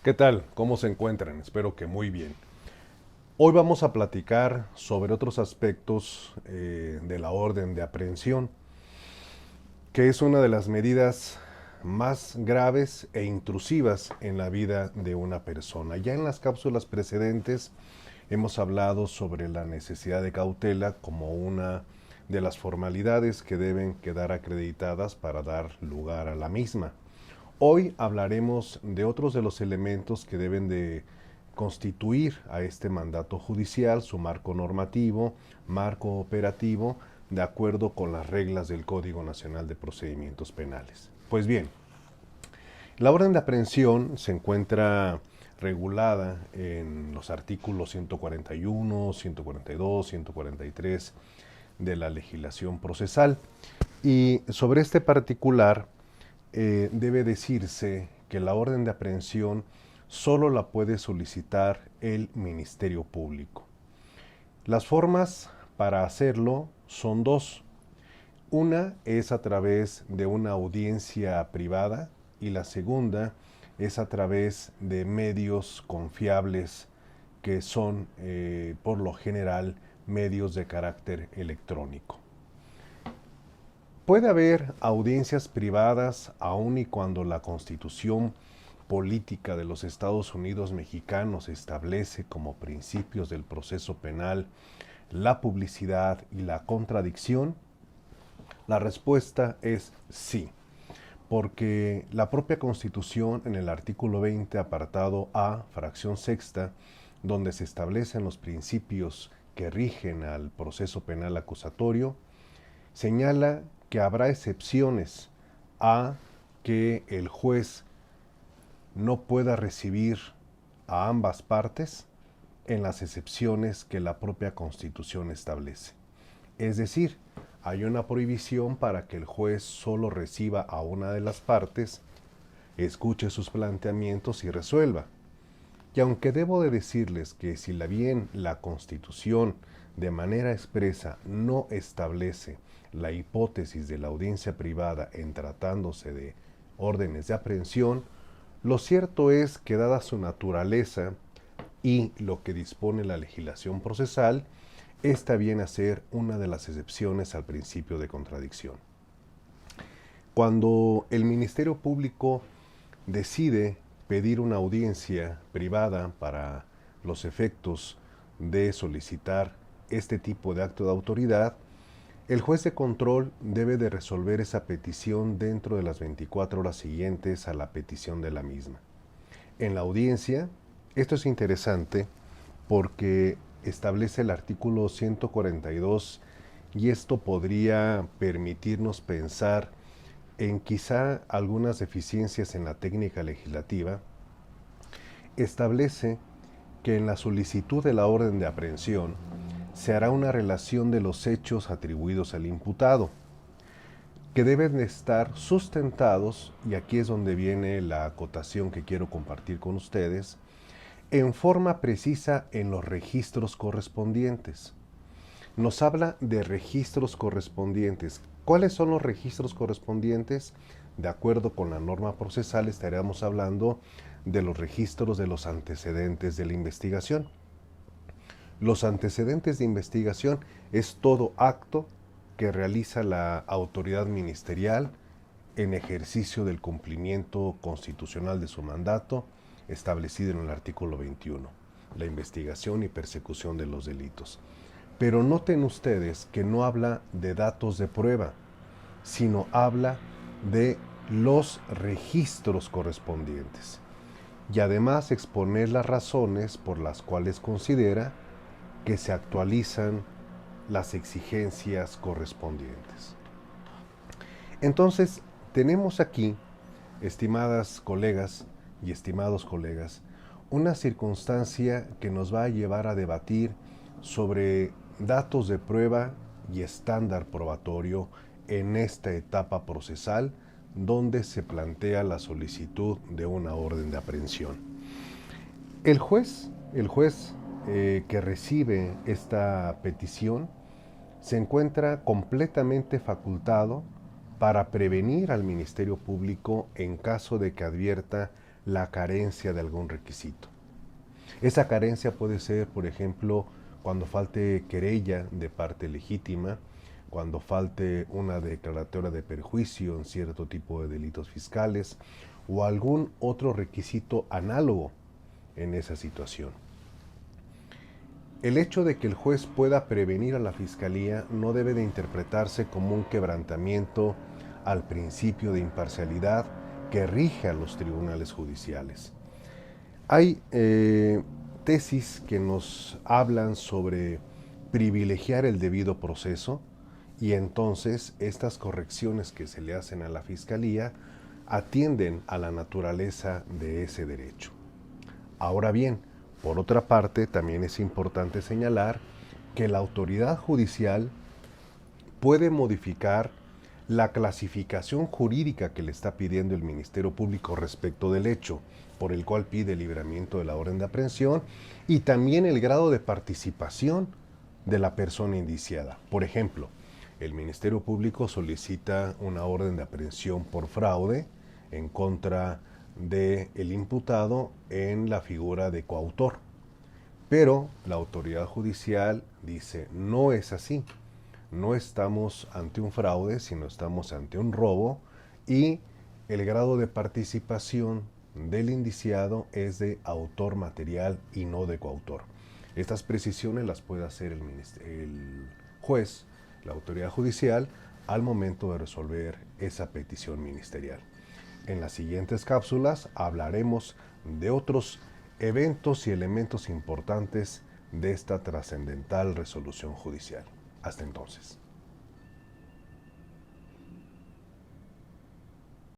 ¿Qué tal? ¿Cómo se encuentran? Espero que muy bien. Hoy vamos a platicar sobre otros aspectos de la orden de aprehensión, que es una de las medidas más graves e intrusivas en la vida de una persona. Ya en las cápsulas precedentes hemos hablado sobre la necesidad de cautela como una de las formalidades que deben quedar acreditadas para dar lugar a la misma. Hoy hablaremos de otros de los elementos que deben de constituir a este mandato judicial, su marco normativo, marco operativo, de acuerdo con las reglas del Código Nacional de Procedimientos Penales. Pues bien, la orden de aprehensión se encuentra regulada en los artículos 141, 142, 143 de la legislación procesal. Y sobre este particular, debe decirse que la orden de aprehensión solo la puede solicitar el Ministerio Público. Las formas para hacerlo son dos. Una es a través de una audiencia privada y la segunda es a través de medios confiables que son, por lo general, medios de carácter electrónico. Puede haber audiencias privadas aun y cuando la Constitución política de los Estados Unidos mexicanos establece como principios del proceso penal la publicidad y la contradicción. La respuesta es sí, porque la propia Constitución en el artículo 20, apartado A, fracción sexta, donde se establecen los principios que rigen al proceso penal acusatorio, señala que habrá excepciones a que el juez no pueda recibir a ambas partes en las excepciones que la propia Constitución establece. Es decir, hay una prohibición para que el juez solo reciba a una de las partes, escuche sus planteamientos y resuelva. Y aunque debo de decirles que si bien la Constitución de manera expresa no establece la hipótesis de la audiencia privada en tratándose de órdenes de aprehensión, lo cierto es que dada su naturaleza y lo que dispone la legislación procesal, esta viene a ser una de las excepciones al principio de contradicción. Cuando el Ministerio Público decide pedir una audiencia privada para los efectos de solicitar este tipo de acto de autoridad, el juez de control debe de resolver esa petición dentro de las 24 horas siguientes a la petición de la misma. En la audiencia, esto es interesante porque establece el artículo 142 y esto podría permitirnos pensar en quizá algunas deficiencias en la técnica legislativa. Establece que en la solicitud de la orden de aprehensión se hará una relación de los hechos atribuidos al imputado, que deben estar sustentados, y aquí es donde viene la acotación que quiero compartir con ustedes, en forma precisa en los registros correspondientes. Nos habla de registros correspondientes. ¿Cuáles son los registros correspondientes? De acuerdo con la norma procesal, estaríamos hablando de los registros de los antecedentes de la investigación. Los antecedentes de investigación es todo acto que realiza la autoridad ministerial en ejercicio del cumplimiento constitucional de su mandato establecido en el artículo 21, la investigación y persecución de los delitos. Pero noten ustedes que no habla de datos de prueba, sino habla de los registros correspondientes. Y además exponer las razones por las cuales considera que se actualizan las exigencias correspondientes. Entonces, tenemos aquí, estimadas colegas y estimados colegas, una circunstancia que nos va a llevar a debatir sobre datos de prueba y estándar probatorio en esta etapa procesal donde se plantea la solicitud de una orden de aprehensión. El juez que recibe esta petición se encuentra completamente facultado para prevenir al Ministerio Público en caso de que advierta la carencia de algún requisito. Esa carencia puede ser, por ejemplo, cuando falte querella de parte legítima, cuando falte una declaratoria de perjuicio en cierto tipo de delitos fiscales o algún otro requisito análogo en esa situación. El hecho de que el juez pueda prevenir a la Fiscalía no debe de interpretarse como un quebrantamiento al principio de imparcialidad que rige a los tribunales judiciales. Hay tesis que nos hablan sobre privilegiar el debido proceso y entonces estas correcciones que se le hacen a la Fiscalía atienden a la naturaleza de ese derecho. Ahora bien, por otra parte, también es importante señalar que la autoridad judicial puede modificar la clasificación jurídica que le está pidiendo el Ministerio Público respecto del hecho por el cual pide el libramiento de la orden de aprehensión y también el grado de participación de la persona indiciada. Por ejemplo, el Ministerio Público solicita una orden de aprehensión por fraude en contra del imputado en la figura de coautor. Pero la autoridad judicial dice, no es así. No estamos ante un fraude, sino estamos ante un robo y el grado de participación del indiciado es de autor material y no de coautor. Estas precisiones las puede hacer el juez, la autoridad judicial, al momento de resolver esa petición ministerial. En las siguientes cápsulas hablaremos de otros eventos y elementos importantes de esta trascendental resolución judicial. Hasta entonces.